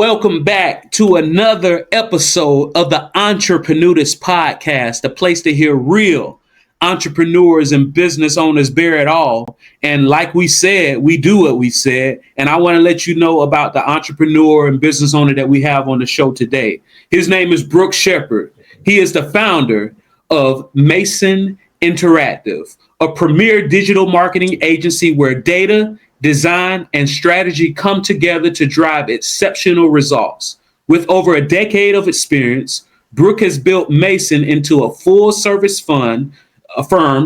Welcome back to another episode of the Entreprenudist Podcast, the place to hear real entrepreneurs and business owners bear it all. And like we said, we do what we said. And I want to let you know about the entrepreneur and business owner that we have on the show today. His name is Brook Shepard. He is the founder of Mason Interactive, a premier digital marketing agency where data, design, and strategy come together to drive exceptional results. With over a decade of experience, Brook has built Mason into a full-service firm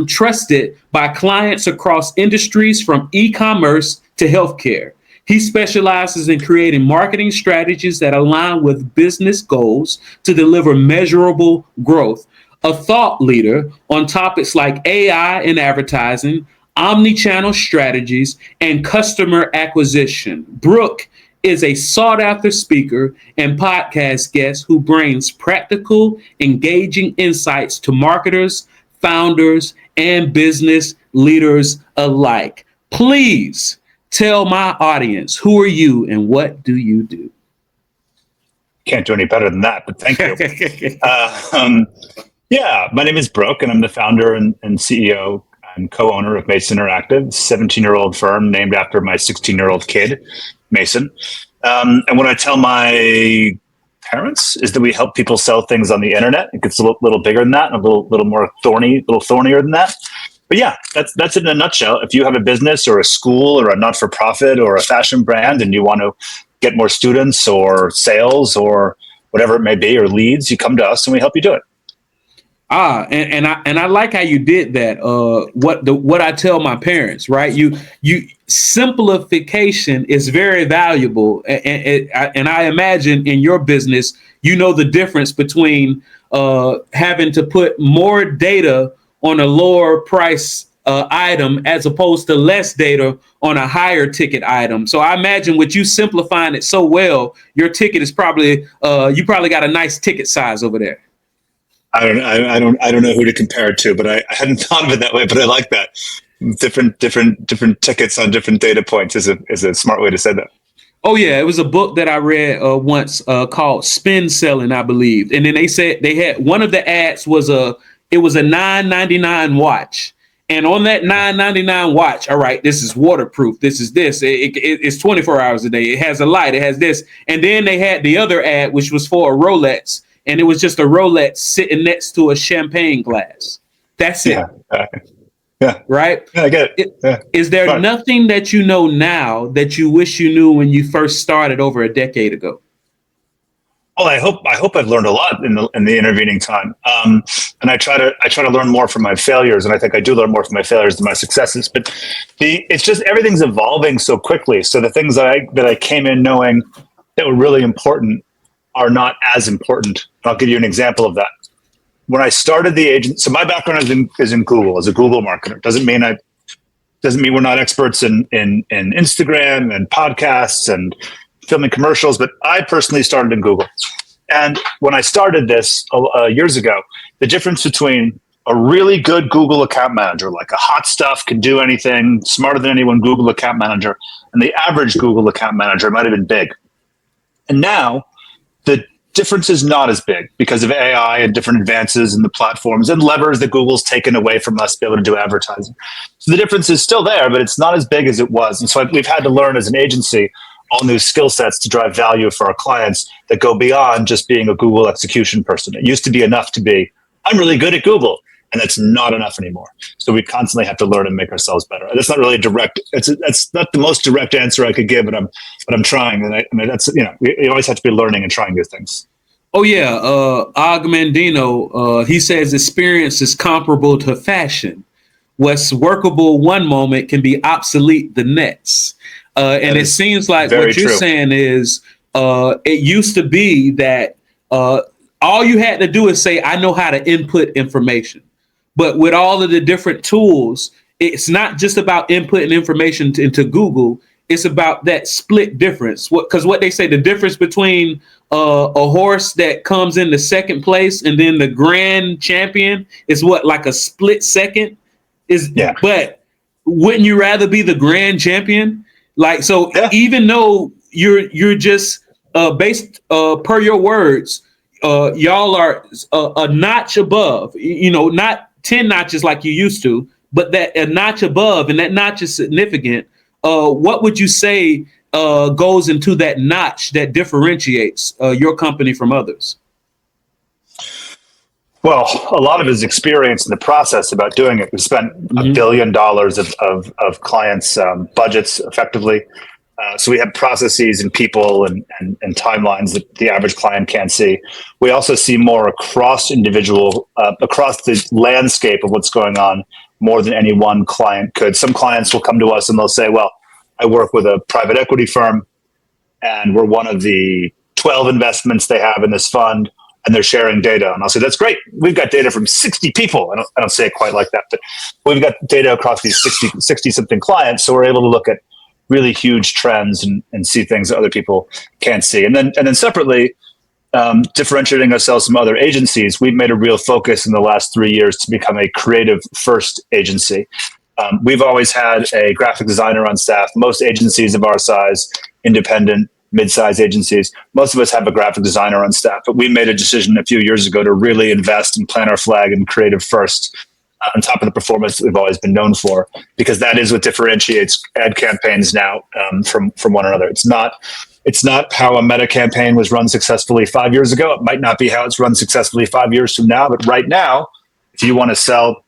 trusted by clients across industries from e-commerce to healthcare. He specializes in creating marketing strategies that align with business goals to deliver measurable growth. A thought leader on topics like AI and advertising, omnichannel strategies, and customer acquisition. Brook is a sought-after speaker and podcast guest who brings practical, engaging insights to marketers, founders, and business leaders alike. Please tell my audience, who are you and what do you do? Can't do any better than that, but thank you. My name is Brook, and I'm the founder and CEO and co-owner of Mason Interactive, a 17-year-old firm named after my 16-year-old kid, Mason. And what I tell my parents is that we help people sell things on the internet. It gets a little bigger than that, and a little more thornier than that. But yeah, that's it in a nutshell. If you have a business or a school or a not-for-profit or a fashion brand and you want to get more students or sales or whatever it may be, or leads, you come to us and we help you do it. And I like how you did that. What I tell my parents, right? You simplification is very valuable, and I imagine in your business, you know the difference between having to put more data on a lower price item as opposed to less data on a higher ticket item. So I imagine with you simplifying it so well, your ticket is probably you probably got a nice ticket size over there. I don't know who to compare it to, but I hadn't thought of it that way. But I like that. Different tickets on different data points is a smart way to say that. Oh yeah, it was a book that I read once called Spin Selling, I believe. And then they said they had one of the ads was a $9.99 watch. And on that $9.99 watch, all right, this is waterproof. This is this. It's 24 hours a day. It has a light. It has this. And then they had the other ad, which was for a Rolex. And it was just a Rolex sitting next to a champagne glass. That's it. Yeah. Right? Yeah, I get it. Yeah. Is there nothing that you know now that you wish you knew when you first started over a decade ago? Well, I hope I've learned a lot in the intervening time. And I try to learn more from my failures, and I think I do learn more from my failures than my successes. But it's just everything's evolving so quickly. So the things that I came in knowing that were really important are not as important. I'll give you an example of that. When I started the agent, so my background is in Google as a Google marketer. Doesn't mean we're not experts in Instagram and podcasts and filming commercials, but I personally started in Google. And when I started this years ago, the difference between a really good Google account manager, like a hot stuff, can do anything, smarter than anyone Google account manager, and the average Google account manager might have been big. And now, the difference is not as big because of AI and different advances in the platforms and levers that Google's taken away from us to be able to do advertising. So the difference is still there, but it's not as big as it was. And so we've had to learn as an agency all new skill sets to drive value for our clients that go beyond just being a Google execution person. It used to be enough to be, I'm really good at Google. And that's not enough anymore. So we constantly have to learn and make ourselves better. That's not really direct. That's not the most direct answer I could give, but I'm trying. And I mean, that's, we always have to be learning and trying new things. Oh yeah, Agmandino, he says experience is comparable to fashion. What's workable one moment can be obsolete the next. And it seems like what you're saying is it used to be that all you had to do is say, I know how to input information. But with all of the different tools, it's not just about inputting information into Google. It's about that split difference. Because what they say, the difference between a horse that comes in the second place and then the grand champion is like a split second. But wouldn't you rather be the grand champion? Even though you're just based per your words, y'all are a notch above. Not 10 notches like you used to, but that a notch above, and that notch is significant. What would you say goes into that notch that differentiates your company from others? Well, a lot of it is experience in the process about doing it. We spent $1 billion of clients' budgets effectively. So we have processes and people and timelines that the average client can't see. We also see more across across the landscape of what's going on more than any one client could. Some clients will come to us and they'll say, well, I work with a private equity firm and we're one of the 12 investments they have in this fund, and they're sharing data. And I'll say, that's great. We've got data from 60 people. I don't say it quite like that, but we've got data across these 60 something clients. So we're able to look at really huge trends and see things that other people can't see. And then separately, differentiating ourselves from other agencies, we've made a real focus in the last 3 years to become a creative first agency. We've always had a graphic designer on staff. Most agencies of our size, independent, mid-size agencies, most of us have a graphic designer on staff. But we made a decision a few years ago to really invest and plant our flag in creative first, on top of the performance that we've always been known for, because that is what differentiates ad campaigns now from one another. It's not how a Meta campaign was run successfully 5 years ago. It might not be how it's run successfully 5 years from now. But right now, if you want to sell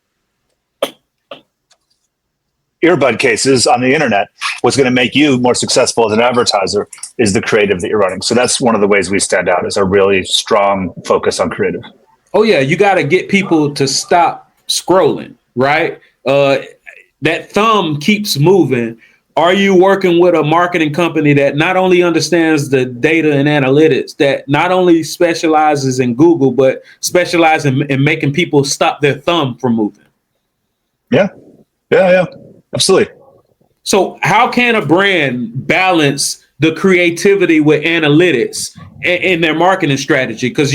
earbud cases on the internet, what's going to make you more successful as an advertiser is the creative that you're running. So that's one of the ways we stand out, is a really strong focus on creative. Oh yeah, you got to get people to stop scrolling, right? That thumb keeps moving. Are you working with a marketing company that not only understands the data and analytics, that not only specializes in Google, but specializes in making people stop their thumb from moving? Yeah. Absolutely. So how can a brand balance the creativity with analytics in their marketing strategy? Because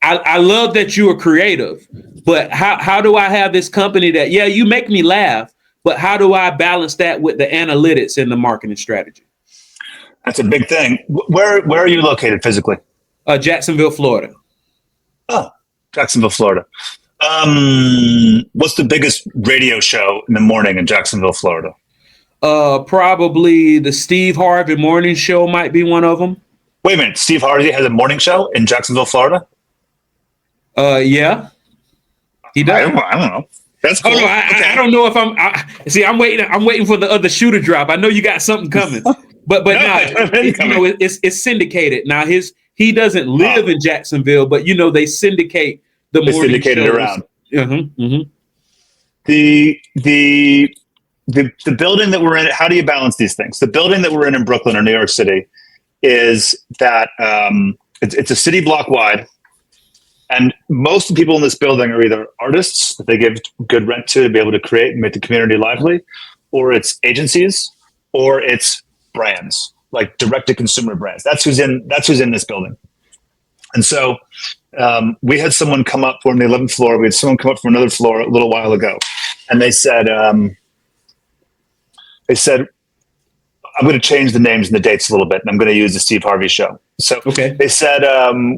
I love that you are creative, but how do I have this company that, you make me laugh, but how do I balance that with the analytics in the marketing strategy? That's a big thing. Where are you located physically? Jacksonville, Florida. Oh, Jacksonville, Florida. What's the biggest radio show in the morning in Jacksonville, Florida? Probably the Steve Harvey Morning Show might be one of them. Wait a minute. Steve Harvey has a morning show in Jacksonville, Florida? Yeah. He does. I don't know. That's cool. Oh, no, I don't know if I'm waiting for the other shoe to drop. I know you got something coming, but it's syndicated. Now he doesn't live in Jacksonville, but they syndicate the morning syndicated shows around. Mm-hmm. The building that we're in, how do you balance these things? The building that we're in Brooklyn or New York City is that it's a city block wide. And most of the people in this building are either artists that they give good rent to be able to create and make the community lively, or it's agencies, or it's brands, like direct-to-consumer brands. That's who's in this building. And so we had someone come up from the 11th floor. We had someone come up from another floor a little while ago, and they said, I'm going to change the names and the dates a little bit, and I'm going to use the Steve Harvey Show. So They said,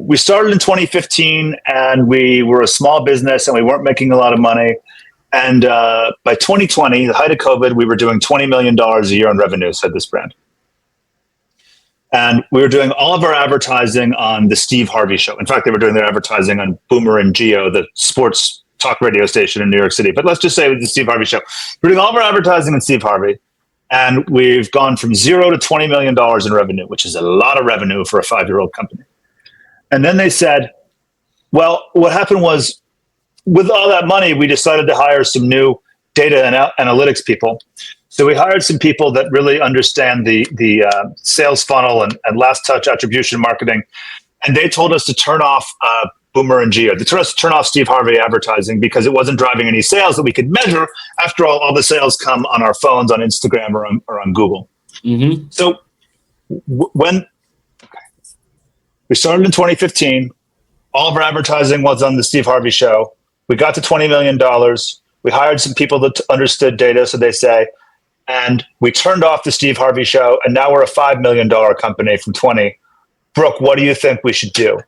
we started in 2015, and we were a small business, and we weren't making a lot of money. And by 2020, the height of COVID, we were doing $20 million a year in revenue, said this brand. And we were doing all of our advertising on the Steve Harvey Show. In fact, they were doing their advertising on Boomer and Geo, the sports talk radio station in New York City. But let's just say it was the Steve Harvey Show. We're doing all of our advertising on Steve Harvey. And we've gone from $0 to $20 million in revenue, which is a lot of revenue for a 5-year-old company. And then they said, well, what happened was, with all that money, we decided to hire some new data and analytics people. So we hired some people that really understand the sales funnel and last touch attribution marketing. And they told us to turn off Boomer and Geo. They told us to turn off Steve Harvey advertising because it wasn't driving any sales that we could measure. After all the sales come on our phones, on Instagram, or on Google. Mm-hmm. So when we started in 2015, all of our advertising was on the Steve Harvey Show. We got to $20 million. We hired some people that understood data. So they say, and we turned off the Steve Harvey show, and now we're a $5 million company from 20. Brooke, what do you think we should do?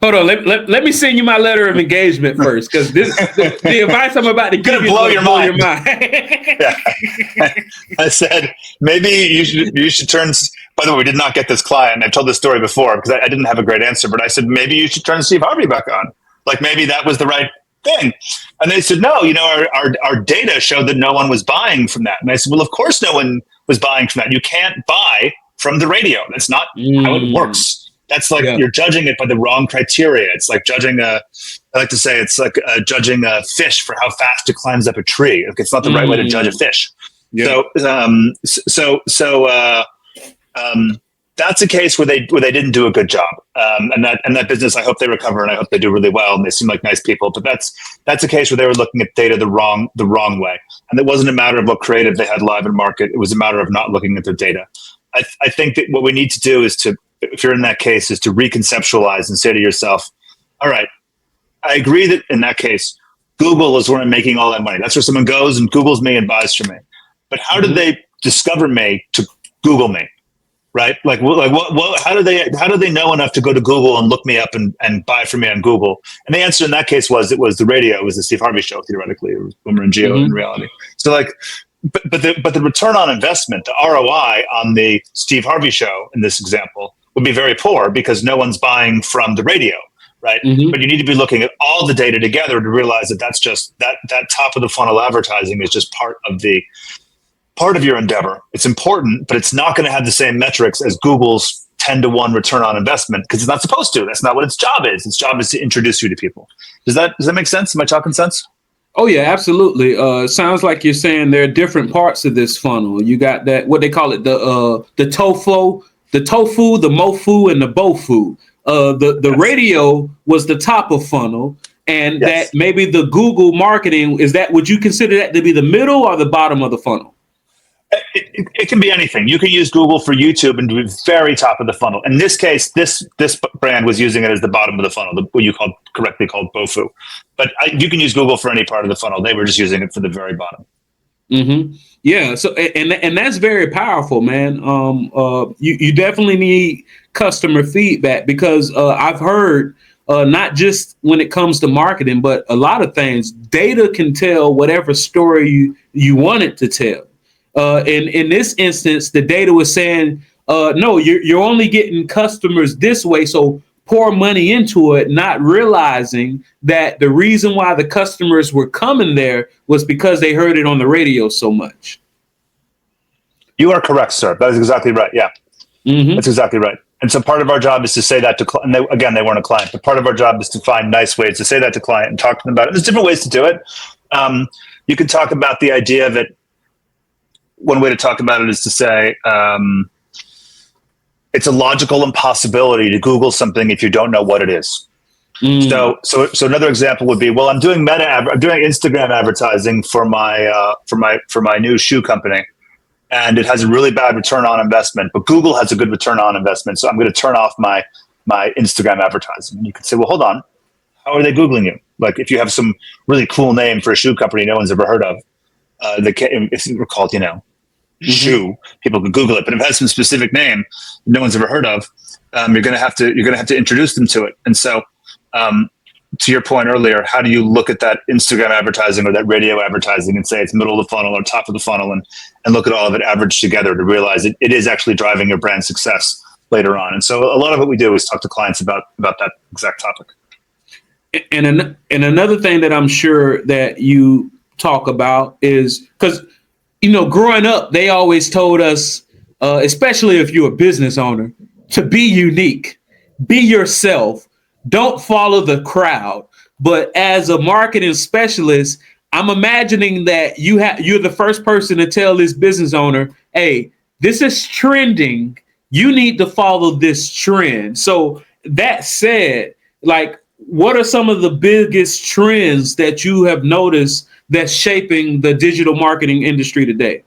Hold on, let me send you my letter of engagement first, because the advice I'm about to give you blow your mind. Yeah. I said maybe you should turn. By the way, we did not get this client. I've told this story before because I didn't have a great answer, but I said maybe you should turn Steve Harvey back on. Like maybe that was the right thing. And they said, no, our data showed that no one was buying from that. And I said, well, of course no one was buying from that. You can't buy from the radio. That's not how it works. That's like you're judging it by the wrong criteria. It's like judging I like to say it's like judging a fish for how fast it climbs up a tree. Like it's not the right way to judge a fish. Yeah. So that's a case where they didn't do a good job. And that business, I hope they recover and I hope they do really well. And they seem like nice people, but that's a case where they were looking at data the wrong way. And it wasn't a matter of what creative they had live in market. It was a matter of not looking at their data. I think that what we need to do is if you're in that case, is to reconceptualize and say to yourself, all right, I agree that in that case, Google is where I'm making all that money. That's where someone goes and Googles me and buys from me. But how did they discover me to Google me? Right? How do they know enough to go to Google and look me up and buy from me on Google? And the answer in that case was it was the radio, it was the Steve Harvey show, theoretically, or Boomer and Geo in reality. So but the return on investment, the ROI on the Steve Harvey show in this example would be very poor because no one's buying from the radio, right? But you need to be looking at all the data together to realize that that's just that top of the funnel advertising is just part of your endeavor. It's important, but it's not going to have the same metrics as Google's 10-to-1 return on investment because it's not supposed to. That's not what its job is. Its job is to introduce you to people. Does that make sense? Am I talking sense? Oh yeah, absolutely. Sounds like you're saying there are different parts of this funnel. You got that, what they call it, the tofu, the mofu, and the bofu. The radio was the top of funnel, and that maybe the Google marketing, would you consider that to be the middle or the bottom of the funnel? It can be anything. You can use Google for YouTube and do it very top of the funnel. In this case, this brand was using it as the bottom of the funnel, what you correctly called BOFU. But you can use Google for any part of the funnel. They were just using it for the very bottom. Yeah. So and that's very powerful, man. You definitely need customer feedback because I've heard not just when it comes to marketing, but a lot of things. Data can tell whatever story you want it to tell. In this instance, the data was saying, no, you're only getting customers this way. So pour money into it, not realizing that the reason why the customers were coming there was because they heard it on the radio so much. You are correct, sir. That is exactly right. Yeah, that's exactly right. And so part of our job is to say that to client. They weren't a client, but part of our job is to find nice ways to say that to client and talk to them about it. There's different ways to do it. You can talk about the idea of it. One way to talk about it is to say it's a logical impossibility to Google something if you don't know what it is. So another example would be, well, I'm doing Instagram advertising for my new shoe company, and it has a really bad return on investment, but Google has a good return on investment, so I'm going to turn off my Instagram advertising. And you could say, well, hold on, how are they Googling you? Like if you have some really cool name for a shoe company no one's ever heard of, if it were called, shoe, people could Google it. But if it has some specific name no one's ever heard of, you're going to have to introduce them to it. And so, to your point earlier, how do you look at that Instagram advertising or that radio advertising and say it's middle of the funnel or top of the funnel and look at all of it averaged together to realize it is actually driving your brand success later on? And so a lot of what we do is talk to clients about that exact topic. And another thing that I'm sure that you talk about is because, growing up, they always told us, especially if you're a business owner, to be unique, be yourself, don't follow the crowd. But as a marketing specialist, I'm imagining that you're the first person to tell this business owner, hey, this is trending. You need to follow this trend. So that said, what are some of the biggest trends that you have noticed that's shaping the digital marketing industry today?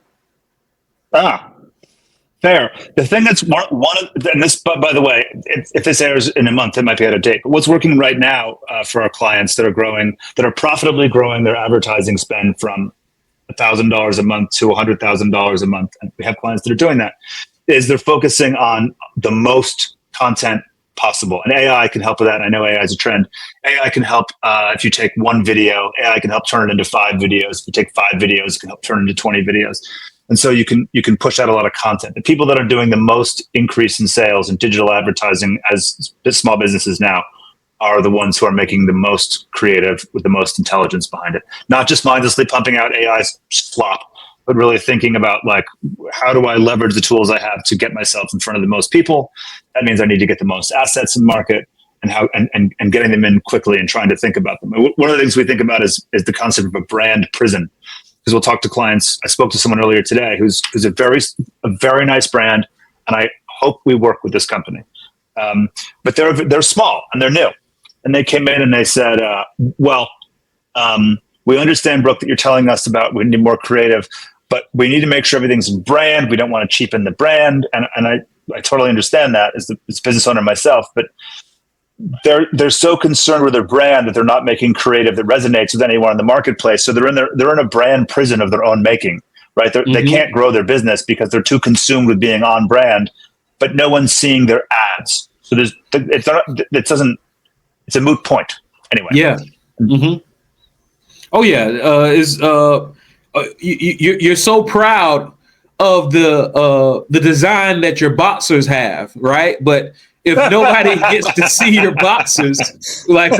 Fair. The thing that's and this, by the way, if this airs in a month, it might be out of date. But what's working right now for our clients that are profitably growing their advertising spend from $1,000 a month to $100,000 a month, and we have clients that are doing that, is they're focusing on the most content possible. And AI can help with that. And I know AI is a trend. AI can help if you take one video, AI can help turn it into 5 videos. If you take 5 videos, it can help turn it into 20 videos. And so you can push out a lot of content. The people that are doing the most increase in sales and digital advertising as small businesses now are the ones who are making the most creative with the most intelligence behind it. Not just mindlessly pumping out AI slop, but really thinking about, like, how do I leverage the tools I have to get myself in front of the most people? That means I need to get the most assets in market, and how and getting them in quickly and trying to think about them. One of the things we think about is the concept of a brand prison, because we'll talk to clients. I spoke to someone earlier today who's a very nice brand, and I hope we work with this company. But they're small and they're new, and they came in and they said, we understand, Brook, that you're telling us about we need more creative, but we need to make sure everything's in brand. We don't want to cheapen the brand. And I totally understand that as a business owner myself, but they're so concerned with their brand that they're not making creative that resonates with anyone in the marketplace. So they're in a brand prison of their own making, right? They can't grow their business because they're too consumed with being on brand, but no one's seeing their ads. So it's a moot point anyway. Yeah. Mm-hmm. Oh yeah. You're so proud of the design that your boxers have, right? But if nobody gets to see your boxers, like,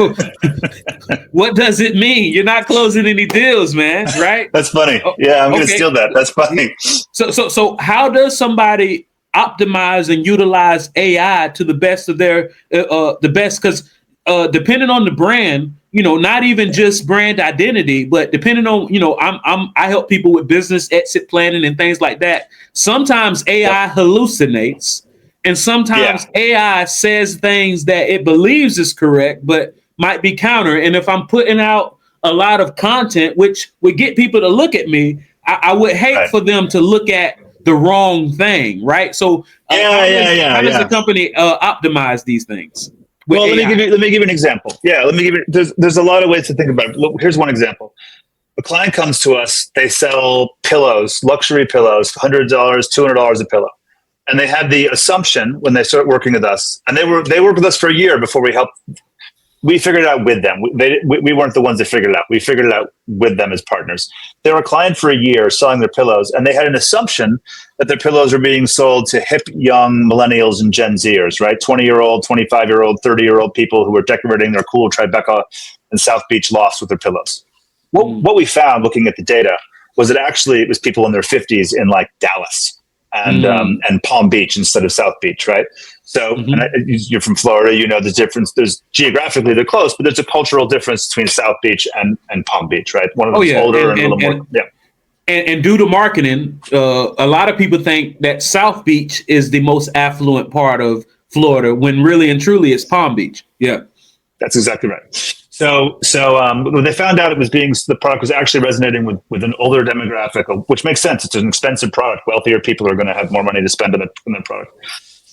what does it mean? You're not closing any deals, man, right? That's funny. Yeah, I'm going to steal that. That's funny. So how does somebody optimize and utilize AI to the best of their because depending on the brand, not even just brand identity, but depending on, I help people with business exit planning and things like that. Sometimes AI hallucinates, and sometimes AI says things that it believes is correct, but might be counter. And if I'm putting out a lot of content, which would get people to look at me, I would hate for them to look at the wrong thing, right? So how does the company optimize these things? Well, let me give you an example. Yeah, there's a lot of ways to think about it. Look, here's one example. A client comes to us, they sell pillows, luxury pillows, $100, $200 a pillow. And they had the assumption when they start working with us, and they worked with us for a year before we figured it out with them. We weren't the ones that figured it out. We figured it out with them as partners. They were a client for a year selling their pillows, and they had an assumption that their pillows were being sold to hip, young millennials and Gen Zers, right? 20-year-old, 25-year-old, 30-year-old people who were decorating their cool Tribeca and South Beach lofts with their pillows. What we found looking at the data was that actually it was people in their 50s in, like, Dallas and Palm Beach instead of South Beach, right? So you're from Florida, the difference. There's geographically they're close, but there's a cultural difference between South Beach and Palm Beach, right? One of them is older and a little more. Yeah. And due to marketing, a lot of people think that South Beach is the most affluent part of Florida, when really and truly it's Palm Beach. Yeah, that's exactly right. So when they found out the product was actually resonating with an older demographic, which makes sense. It's an expensive product. Wealthier people are going to have more money to spend on the product.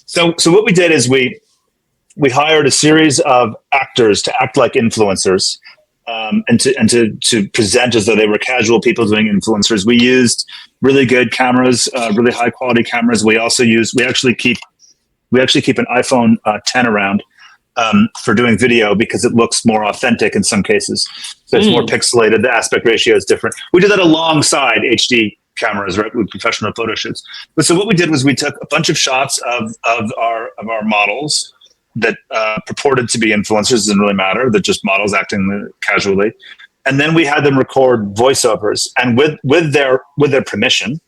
So what we did is we hired a series of actors to act like influencers, and to present as though they were casual people doing influencers. We used really good cameras, really high quality cameras. We actually keep an iPhone 10 around. For doing video because it looks more authentic in some cases. So it's more pixelated. The aspect ratio is different. We did that alongside HD cameras, right, with professional photo shoots. But so what we did was we took a bunch of shots of our models that purported to be influencers. Doesn't really matter. They're just models acting casually. And then we had them record voiceovers. And with their permission,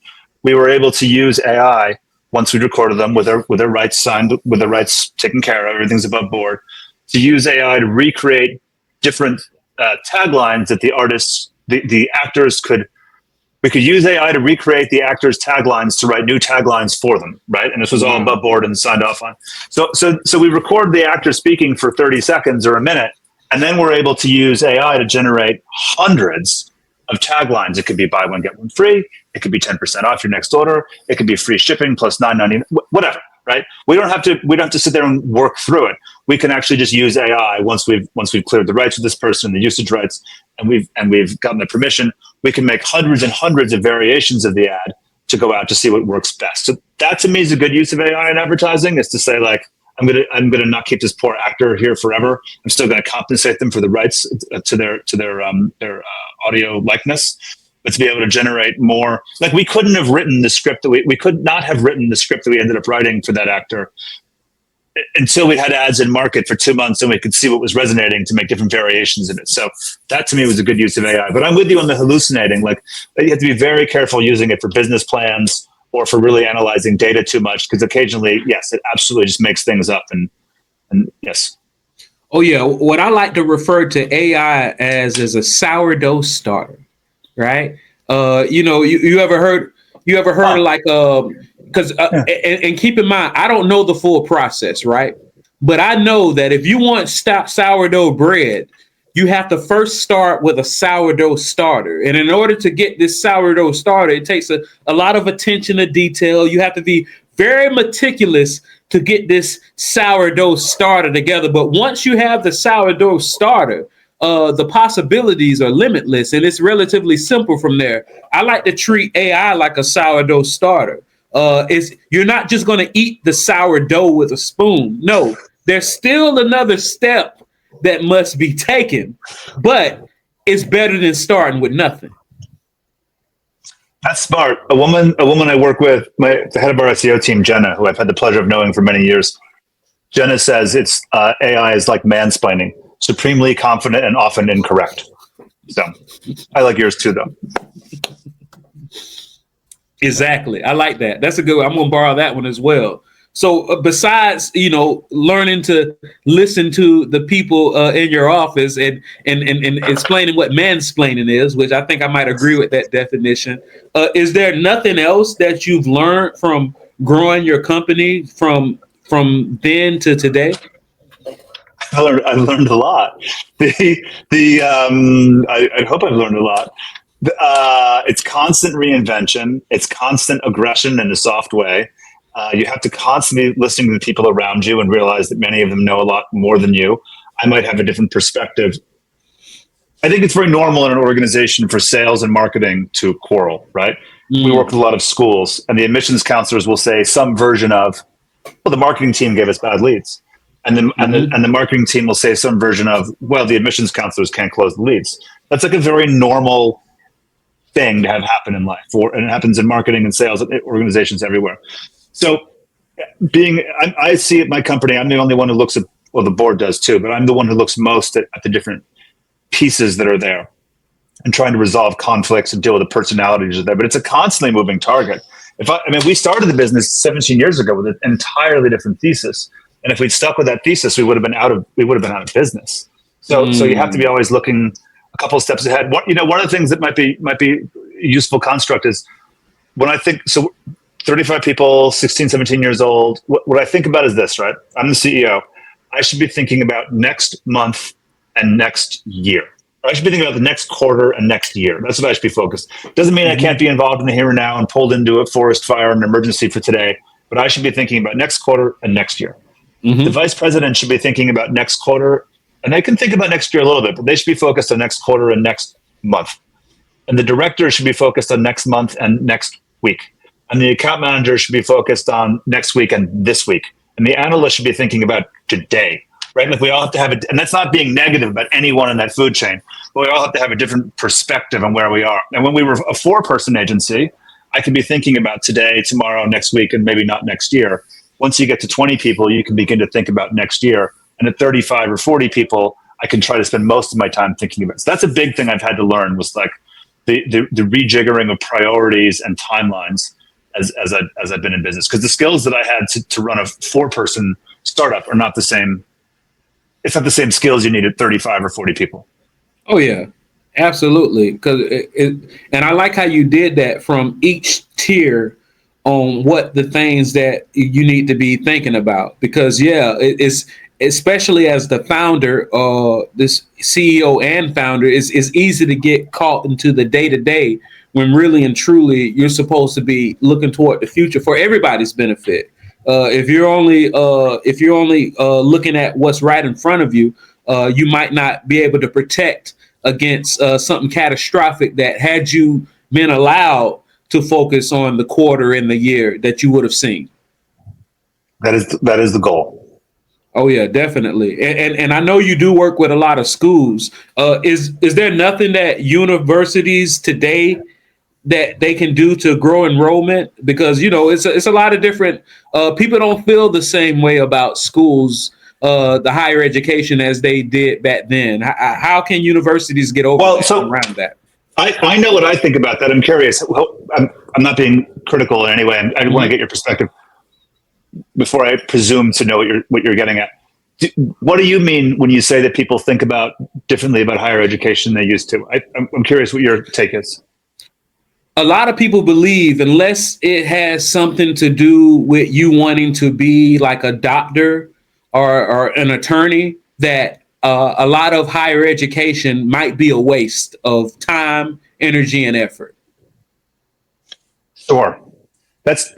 we were able to use AI. Once we recorded them with their rights signed, with their rights taken care of, everything's above board, to use AI to recreate different taglines that the actors we could use AI to recreate the actors' taglines to write new taglines for them, right? And this was all above board and signed off on. So we record the actor speaking for 30 seconds or a minute, and then we're able to use AI to generate hundreds of taglines. It could be buy one, get one free. It could be 10% off your next order. It could be free shipping plus $9.99, whatever, right? We don't have to sit there and work through it. we can actually just use AI once we've cleared the rights with this person, the usage rights, and we've gotten the permission. We can make hundreds and hundreds of variations of the ad to go out to see what works best. So that to me is a good use of AI in advertising, is to say, like, I'm gonna not keep this poor actor here forever. I'm still gonna compensate them for the rights to their audio likeness, but to be able to generate more. Like, we couldn't have written the script that we could not have written the script that we ended up writing for that actor until we had ads in market for 2 months and we could see what was resonating to make different variations of it. So that to me was a good use of AI. But I'm with you on the hallucinating. Like, you have to be very careful using it for business plans or for really analyzing data too much, because occasionally, yes, it absolutely just makes things up. And yes. Oh yeah, what I like to refer to AI as is a sourdough starter, right? You ever heard like because and keep in mind, I don't know the full process, right? But I know that if you want sourdough bread, you have to first start with a sourdough starter. And in order to get this sourdough starter, it takes a lot of attention to detail. You have to be very meticulous to get this sourdough starter together. But once you have the sourdough starter, the possibilities are limitless, and it's relatively simple from there. I like to treat AI like a sourdough starter. You're not just going to eat the sourdough with a spoon. No, there's still another step that must be taken, but it's better than starting with nothing. That's smart. A woman I work with, the head of our SEO team, Jenna, who I've had the pleasure of knowing for many years. Jenna says it's AI is like mansplaining, supremely confident and often incorrect. So I like yours too, though. Exactly. I like that. That's a good one. I'm going to borrow that one as well. So besides, learning to listen to the people in your office and explaining what mansplaining is, which I think I might agree with that definition, is there nothing else that you've learned from growing your company from then to today? I learned a lot. I hope I've learned a lot. It's constant reinvention. It's constant aggression in a soft way. You have to constantly listen to the people around you and realize that many of them know a lot more than you. I might have a different perspective. I think it's very normal in an organization for sales and marketing to quarrel, right? We work with a lot of schools, and the admissions counselors will say some version of, well, the marketing team gave us bad leads. And the marketing team will say some version of, well, the admissions counselors can't close the leads. That's like a very normal thing to have happen in life, and it happens in marketing and sales organizations everywhere. So I see at my company, I'm the only one who looks at, well, the board does too, but I'm the one who looks most at the different pieces that are there and trying to resolve conflicts and deal with the personalities that are there. But it's a constantly moving target. We started the business 17 years ago with an entirely different thesis. And if we'd stuck with that thesis, we would have been out of business. So you have to be always looking a couple of steps ahead. One of the things that might be a useful construct is when I think, so 35 people, 16, 17 years old, what I think about is this, right? I'm the CEO. I should be thinking about next month and next year. I should be thinking about the next quarter and next year. That's what I should be focused. Doesn't mean I can't be involved in the here and now and pulled into a forest fire and emergency for today, but I should be thinking about next quarter and next year. Mm-hmm. The vice president should be thinking about next quarter, and they can think about next year a little bit, but they should be focused on next quarter and next month. And the director should be focused on next month and next week. And the account manager should be focused on next week and this week. And the analyst should be thinking about today, right? Like, we all have to have and that's not being negative about anyone in that food chain, but we all have to have a different perspective on where we are. And when we were a 4-person agency, I could be thinking about today, tomorrow, next week, and maybe not next year. Once you get to 20 people, you can begin to think about next year. And at 35 or 40 people, I can try to spend most of my time thinking about it. So that's a big thing I've had to learn, was like the rejiggering of priorities and timelines as I've been in business. Because the skills that I had to run a 4-person startup are not the same. It's not the same skills you need at 35 or 40 people. Oh, yeah, absolutely. And I like how you did that from each tier on what the things that you need to be thinking about. Because, it's especially as the founder, this CEO and founder, is easy to get caught into the day-to-day, when really and truly you're supposed to be looking toward the future for everybody's benefit. If you're only looking at what's right in front of you, you might not be able to protect against something catastrophic that had you been allowed to focus on the quarter in the year that you would have seen. That is the goal. Oh yeah, definitely. And I know you do work with a lot of schools. Is there nothing that universities today that they can do to grow enrollment? Because it's a lot of different people don't feel the same way about schools, the higher education, as they did back then. How can universities get over around that? I know what I think about that. I'm curious. Well, I'm not being critical in any way. I want to get your perspective before I presume to know what you're getting at. What do you mean when you say that people think about differently about higher education than they used to? I'm curious what your take is. A lot of people believe, unless it has something to do with you wanting to be like a doctor or an attorney, that a lot of higher education might be a waste of time, energy, and effort. Sure. That's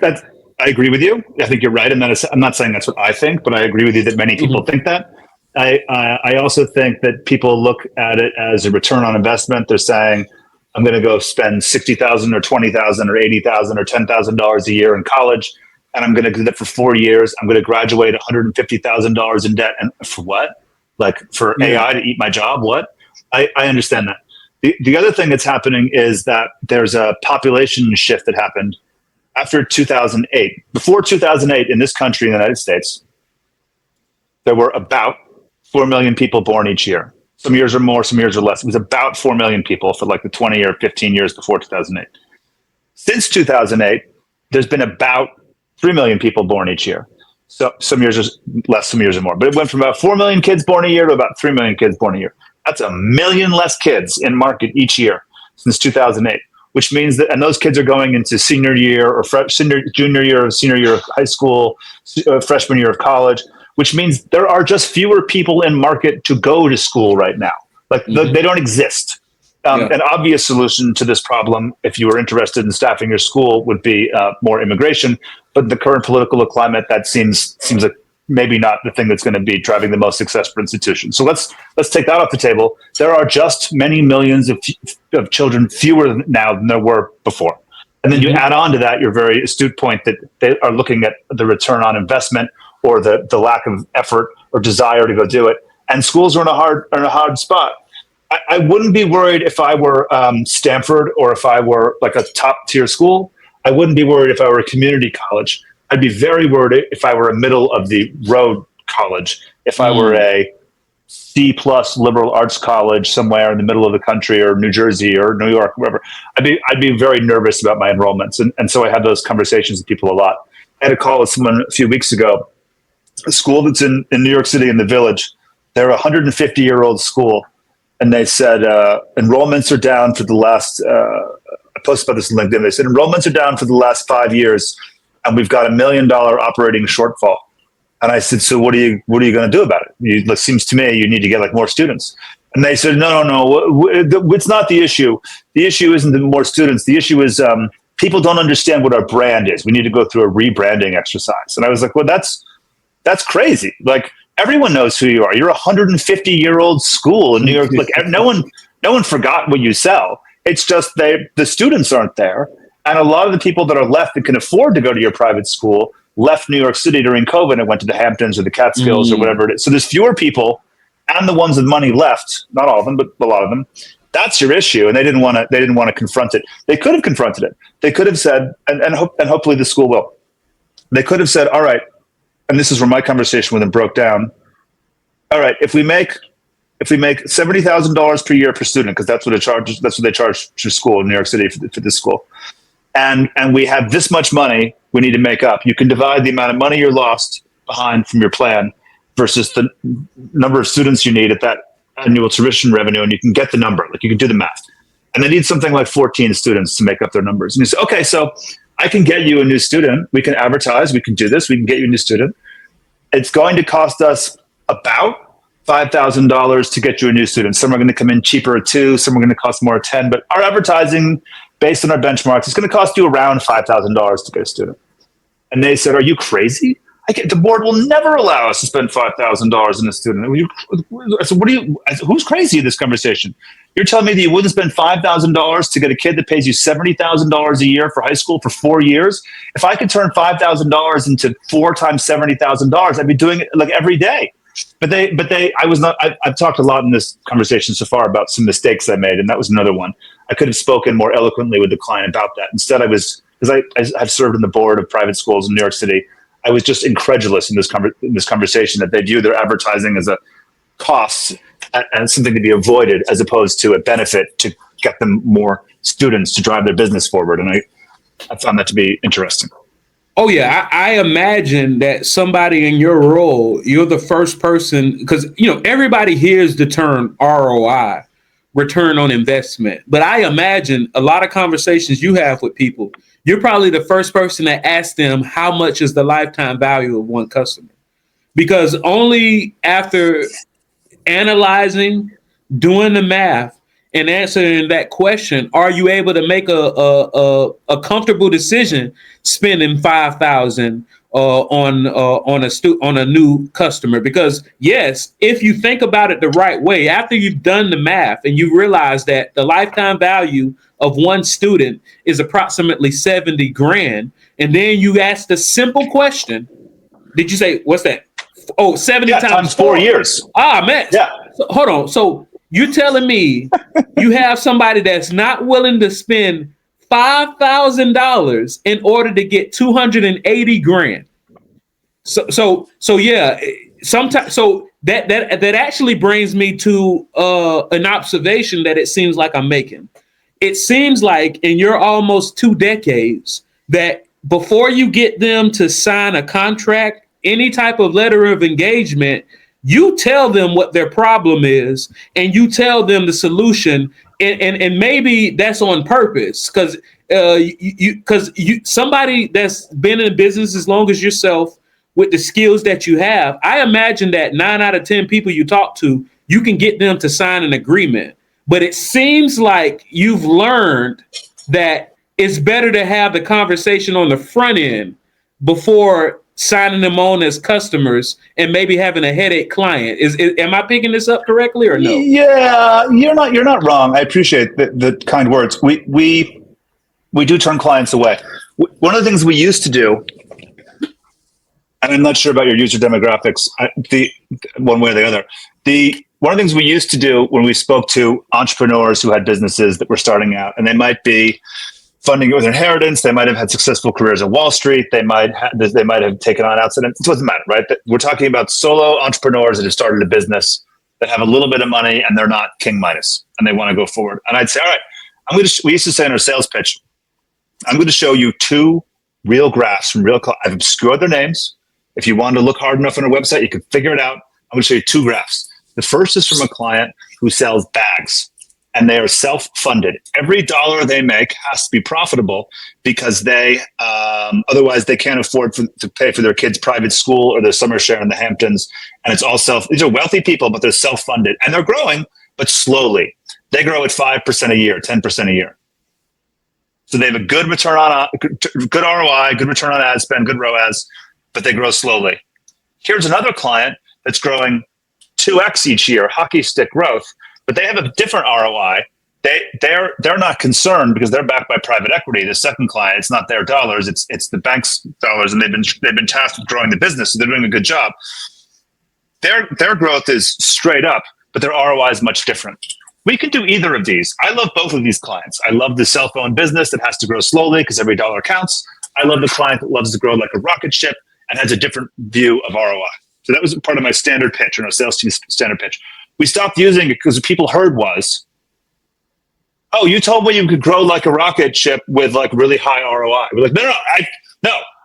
I agree with you. I think you're right. And I'm not saying that's what I think, but I agree with you that many people think that. I also think that people look at it as a return on investment. They're saying, I'm going to go spend $60,000 or $20,000 or $80,000 or $10,000 a year in college, and I'm going to do that for 4 years. I'm going to graduate $150,000 in debt, and for what? Like for AI to eat my job? What? I understand that. The other thing that's happening is that there's a population shift that happened after 2008. Before 2008, in this country, in the United States, there were about 4 million people born each year. Some years are more, some years are less. It was about 4 million people for like the 20 or 15 years before 2008. Since 2008, there's been about 3 million people born each year. So some years are less, some years are more. But it went from about 4 million kids born a year to about 3 million kids born a year. That's 1 million less kids in market each year since 2008, which means that, and those kids are going into senior year or junior year or senior year of high school, freshman year of college, which means there are just fewer people in market to go to school right now. Like they don't exist. An obvious solution to this problem, if you were interested in staffing your school, would be more immigration. But the current political climate, that seems like maybe not the thing that's going to be driving the most success for institutions. So let's take that off the table. There are just many millions of children fewer now than there were before. And then you add on to that your very astute point that they are looking at the return on investment or the lack of effort or desire to go do it. And schools are in a hard spot. I wouldn't be worried if I were Stanford or if I were like a top tier school. I wouldn't be worried if I were a community college. I'd be very worried if I were a middle of the road college, if I were a C+ liberal arts college somewhere in the middle of the country or New Jersey or New York, wherever. I'd be very nervous about my enrollments. And so I have those conversations with people a lot. I had a call with someone a few weeks ago, a school that's in New York City in the Village. They're a 150-year-old school. And they said enrollments are down for the last, I posted about this on LinkedIn. They said enrollments are down for the last 5 years, and we've got $1 million operating shortfall. And I said, so what are you going to do about it? It seems to me you need to get like more students. And they said, no, it's not the issue. The issue isn't the more students. The issue is people don't understand what our brand is. We need to go through a rebranding exercise. And I was like, well, that's crazy. Like, everyone knows who you are. You're a 150-year-old school in New York. Like, no one forgot what you sell. It's just the students aren't there. And a lot of the people that are left that can afford to go to your private school left New York City during COVID and went to the Hamptons or the Catskills or whatever it is. So there's fewer people, and the ones with money left, not all of them, but a lot of them. That's your issue. And they didn't want to confront it. They could have confronted it. They could have said, and hopefully the school will. They could have said, all right, and this is where my conversation with them broke down. All right, if we make $70,000 per year per student, because that's what they charge to school in New York City for this school, and we have this much money we need to make up. You can divide the amount of money you're lost behind from your plan versus the number of students you need at that annual tuition revenue, and you can get the number. Like, you can do the math. And they need something like 14 students to make up their numbers. And you say, okay, so I can get you a new student. We can advertise. We can do this. We can get you a new student. It's going to cost us about $5,000 to get you a new student. Some are going to come in cheaper at 2. Some are going to cost more at 10. But our advertising, based on our benchmarks, is going to cost you around $5,000 to get a student. And they said, "Are you crazy? The board will never allow us to spend $5,000 in a student." I said, who's crazy in this conversation? You're telling me that you wouldn't spend $5,000 to get a kid that pays you $70,000 a year for high school for 4 years? If I could turn $5,000 into 4 times $70,000, I'd be doing it like every day. But I've talked a lot in this conversation so far about some mistakes I made, and that was another one. I could have spoken more eloquently with the client about that. Instead, I've served in the board of private schools in New York City. I was just incredulous in this conversation that they view their advertising as a cost and something to be avoided, as opposed to a benefit to get them more students to drive their business forward. And I found that to be interesting. Oh, yeah. I imagine that somebody in your role, you're the first person, because, everybody hears the term ROI, return on investment. But I imagine a lot of conversations you have with people, you're probably the first person that asks them how much is the lifetime value of one customer. Because only after analyzing, doing the math, and answering that question, are you able to make a comfortable decision spending $5,000 on a new customer? Because yes, if you think about it the right way, after you've done the math and you realize that the lifetime value of one student is approximately 70 grand, and then you ask the simple question, did you say, what's that? Oh, 70 times 4 years. Ah, man. Yeah. So, hold on. So you're telling me you have somebody that's not willing to spend $5,000 in order to get 280 grand. So yeah, sometimes. So that actually brings me to an observation that it seems like I'm making. It seems like in your almost 2 decades that before you get them to sign a contract, any type of letter of engagement, you tell them what their problem is and you tell them the solution. And maybe that's on purpose because somebody that's been in business as long as yourself with the skills that you have, I imagine that 9 out of 10 people you talk to, you can get them to sign an agreement. But it seems like you've learned that it's better to have the conversation on the front end before signing them on as customers and maybe having a headache client. Am I picking this up correctly or no? Yeah, you're not wrong. I appreciate the kind words. We do turn clients away. One of the things we used to do, and I'm not sure about your user demographics, one way or the other. One of the things we used to do when we spoke to entrepreneurs who had businesses that were starting out, and they might be funding it with inheritance, they might have had successful careers on Wall Street, they might have taken on outside. It doesn't matter, right? We're talking about solo entrepreneurs that have started a business that have a little bit of money and they're not King Midas and they want to go forward. And I'd say, all right, we used to say in our sales pitch, I'm going to show you 2 real graphs from I've obscured their names. If you want to look hard enough on our website, you can figure it out. I'm going to show you 2 graphs. The first is from a client who sells bags, and they are self-funded. Every dollar they make has to be profitable because otherwise they can't afford to pay for their kids' private school or their summer share in the Hamptons. And it's all these are wealthy people, but they're self-funded and they're growing, but slowly. They grow at 5% a year, 10% a year. So they have a good return on good ROI, good return on ad spend, good ROAS, but they grow slowly. Here's another client that's growing 2x each year, hockey stick growth, but they have a different ROI. They're not concerned because they're backed by private equity. The second client, it's not their dollars, it's the bank's dollars, and they've been tasked with growing the business, so they're doing a good job. Their growth is straight up, but their ROI is much different. We can do either of these. I love both of these clients. I love the cell phone business that has to grow slowly because every dollar counts. I love the client that loves to grow like a rocket ship and has a different view of ROI. So that was part of my standard pitch, or our sales team's standard pitch. We stopped using it because what people heard was, oh, you told me you could grow like a rocket ship with like really high ROI. We're like, no,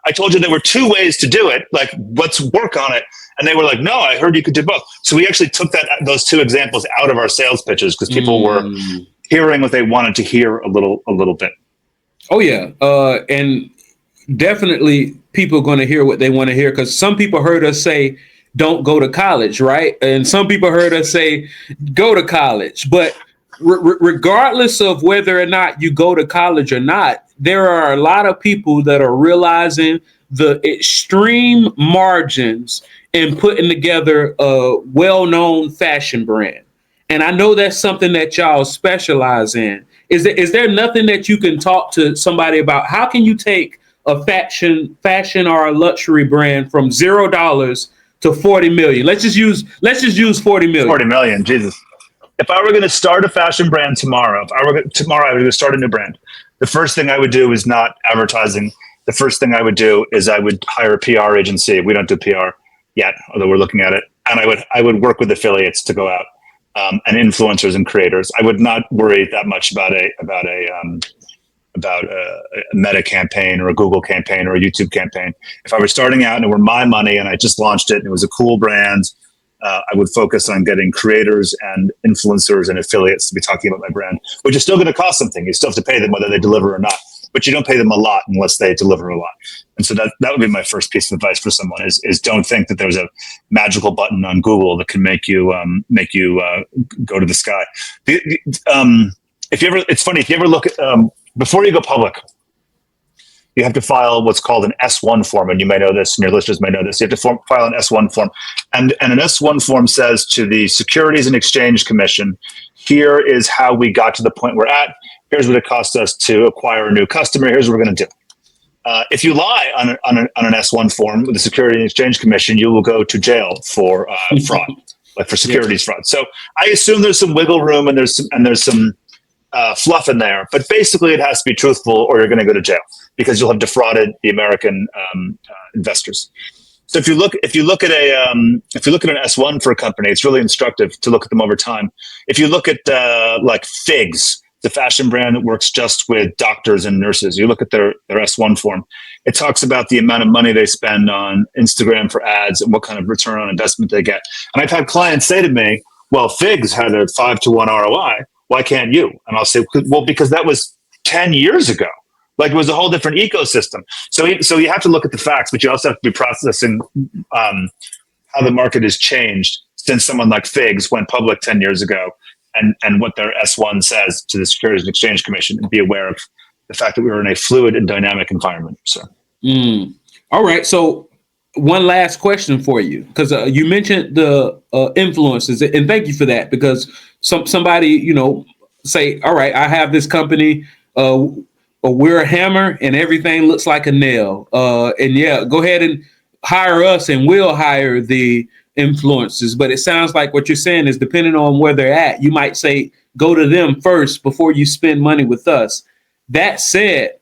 I told you there were 2 ways to do it. Like, let's work on it. And they were like, no, I heard you could do both. So we actually took those 2 examples out of our sales pitches because people were hearing what they wanted to hear a little bit. Oh, yeah. And definitely people are going to hear what they want to hear, because some people heard us say, don't go to college, right? And some people heard us say, go to college. But regardless of whether or not you go to college or not, there are a lot of people that are realizing the extreme margins in putting together a well-known fashion brand. And I know that's something that y'all specialize in. Is there nothing that you can talk to somebody about? How can you take a fashion or a luxury brand from $0 to 40 million? Let's just use 40 million. 40 million, Jesus. If I were going to start a fashion brand tomorrow, I was going to start a new brand, the first thing I would do is not advertising. The first thing I would do is I would hire a PR agency. We don't do PR yet, although we're looking at it. And I would work with affiliates to go out, and influencers and creators. I would not worry that much about a Meta campaign or a Google campaign or a YouTube campaign. If I were starting out and it were my money and I just launched it and it was a cool brand, I would focus on getting creators and influencers and affiliates to be talking about my brand, which is still going to cost something. You still have to pay them whether they deliver or not, but you don't pay them a lot unless they deliver a lot. And so that would be my first piece of advice for someone is don't think that there's a magical button on Google that can make you go to the sky. It's funny, if you ever look at, before you go public, you have to file what's called an S1 form, and you may know this, and your listeners may know this. You have to file an S1 form, and an S1 form says to the Securities and Exchange Commission, here is how we got to the point we're at. Here's what it cost us to acquire a new customer. Here's what we're going to do. If you lie on an S1 form with the Securities and Exchange Commission, you will go to jail for fraud, like for securities fraud. So I assume there's some wiggle room and there's some fluff in there, but basically it has to be truthful or you're going to go to jail because you'll have defrauded the American investors. So if you look at an S1 for a company, it's really instructive to look at them over time. If you look at like Figs, the fashion brand that works just with doctors and nurses, you look at their S1 form, it talks about the amount of money they spend on Instagram for ads and what kind of return on investment they get. And I've had clients say to me, well, Figs had a 5-to-1 ROI. Why can't you? And I'll say, well, because that was 10 years ago. Like it was a whole different ecosystem. So you have to look at the facts, but you also have to be processing how the market has changed since someone like Figs went public 10 years ago and what their S1 says to the Securities and Exchange Commission, and be aware of the fact that we were in a fluid and dynamic environment. So, all right. So one last question for you, because you mentioned the influences, and thank you for that, because somebody, say, all right, I have this company, we're a hammer and everything looks like a nail. And yeah, go ahead and hire us and we'll hire the influencers. But it sounds like what you're saying is depending on where they're at, you might say, go to them first before you spend money with us. That said,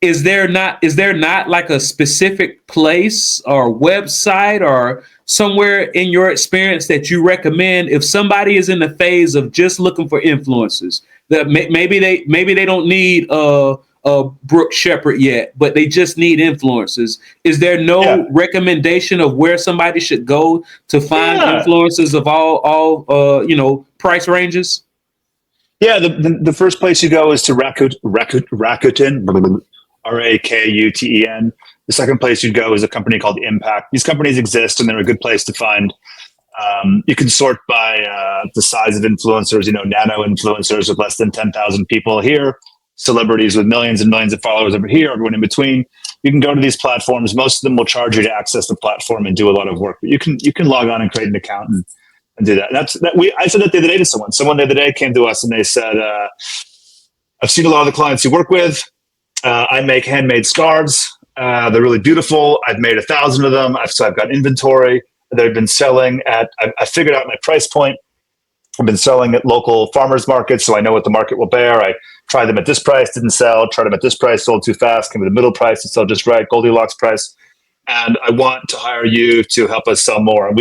is there not like a specific place or website or somewhere in your experience that you recommend if somebody is in the phase of just looking for influencers, that maybe they don't need a Brook Shepard yet, but they just need influencers? Is there no recommendation of where somebody should go to find influencers of all price ranges? Yeah, the first place you go is to Rakuten, Rakuten. The second place you'd go is a company called Impact. These companies exist, and they're a good place to find. You can sort by the size of influencers, nano influencers with less than 10,000 people here, celebrities with millions and millions of followers over here, everyone in between. You can go to these platforms. Most of them will charge you to access the platform and do a lot of work, but you can log on and create an account and do that. I said that the other day to someone. Someone the other day came to us and they said, I've seen a lot of the clients you work with. I make handmade scarves. They're really beautiful. I've made 1,000 of them. So I've got inventory. They've been selling at, I figured out my price point. I've been selling at local farmers markets, so I know what the market will bear. I tried them at this price, didn't sell. Tried them at this price, sold too fast. Came to the middle price to sell just right, Goldilocks price. And I want to hire you to help us sell more. And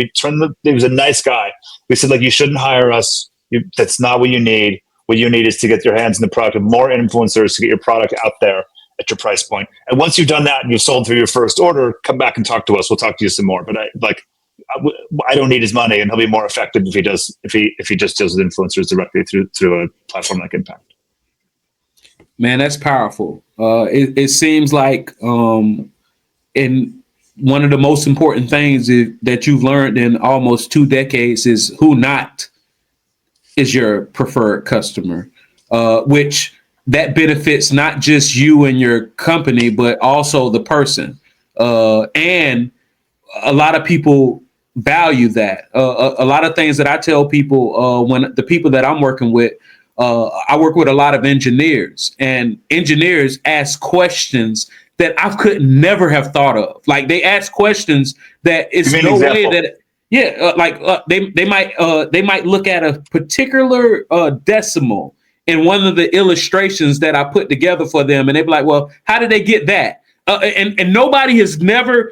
he was a nice guy. We said, you shouldn't hire us. That's not what you need. What you need is to get your hands in the product of more influencers to get your product out there at your price point. And once you've done that and you've sold through your first order, come back and talk to us. We'll talk to you some more. But I don't need his money, and he'll be more effective if he just deals with influencers directly through a platform like Impact. Man, that's powerful. It seems like in one of the most important things that you've learned in almost 2 decades is who not is your preferred customer, which that benefits not just you and your company, but also the person. And a lot of people value that. A lot of things that I tell people when the people that I'm working with, I work with a lot of engineers, and engineers ask questions that I could never have thought of. Like they ask questions that it's no way that, they might look at a particular decimal in one of the illustrations that I put together for them, and they'd be like, well, how did they get that? And nobody has never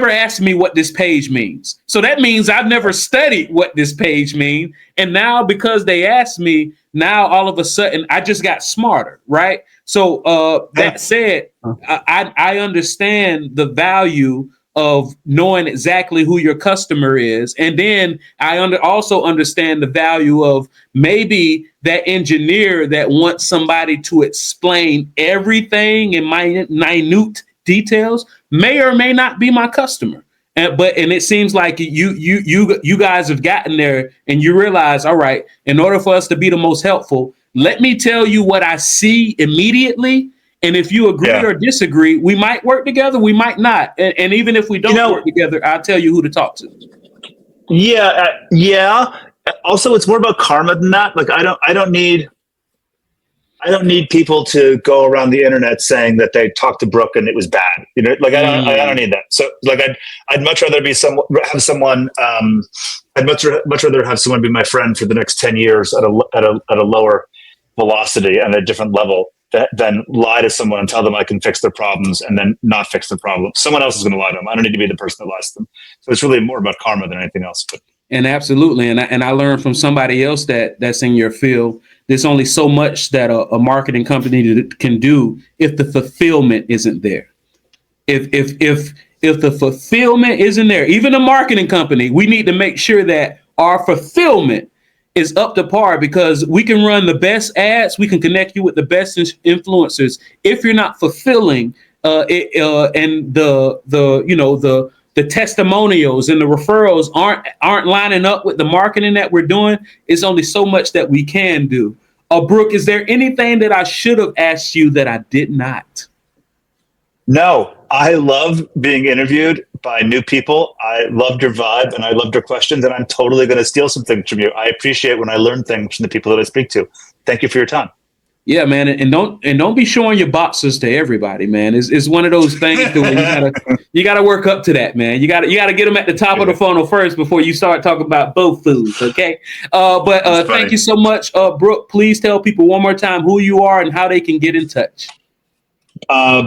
asked me what this page means. So that means I've never studied what this page means. And now because they asked me, now all of a sudden I just got smarter, right? So that said, I understand the value of knowing exactly who your customer is. And then I also understand the value of maybe that engineer that wants somebody to explain everything in minute details may or may not be my customer. And it seems like you guys have gotten there and you realize, all right, in order for us to be the most helpful, let me tell you what I see immediately. And if you agree or disagree, we might work together, we might not. And even if we don't work together, I'll tell you who to talk to. Yeah. Also, it's more about karma than that. Like I don't need people to go around the internet saying that they talked to Brook and it was bad. You know, like I don't need that. So like I'd much rather have someone. I'd much rather have someone be my friend for the next 10 years at a lower velocity and a different level than lie to someone and tell them I can fix their problems and then not fix the problem. Someone else is going to lie to them. I don't need to be the person that lies to them. So it's really more about karma than anything else. And absolutely. And I learned from somebody else that's in your field. There's only so much that a marketing company can do if the fulfillment isn't there. If the fulfillment isn't there, even a marketing company, we need to make sure that our fulfillment is up to par, because we can run the best ads, we can connect you with the best influencers. If you're not fulfilling and the testimonials and the referrals aren't lining up with the marketing that we're doing, it's only so much that we can do. Brook, is there anything that I should have asked you that I did not? No, I love being interviewed by new people. I loved your vibe and I loved your questions, and I'm totally going to steal some things from you. I appreciate when I learn things from the people that I speak to. Thank you for your time. Yeah, man, and don't be showing your boxes to everybody, man. It's one of those things where you gotta work up to that, man. You gotta get them at the top of the funnel first before you start talking about both foods, okay? But thank you so much, Brook. Please tell people one more time who you are and how they can get in touch.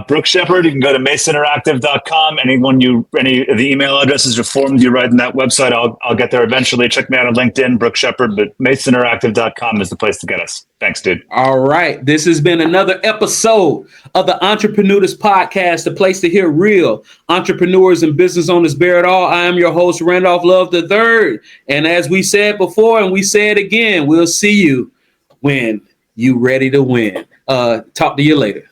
Brook Shepard. You can go to maceinteractive.com. Any of the email addresses or forms you write in that website, I'll get there eventually. Check me out on LinkedIn, Brook Shepard, but maceinteractive.com is the place to get us. Thanks, dude. All right. This has been another episode of the Entreprenudist Podcast, the place to hear real entrepreneurs and business owners bear it all. I am your host, Randolph Love III. And as we said before, and we say it again, we'll see you when you're ready to win. Talk to you later.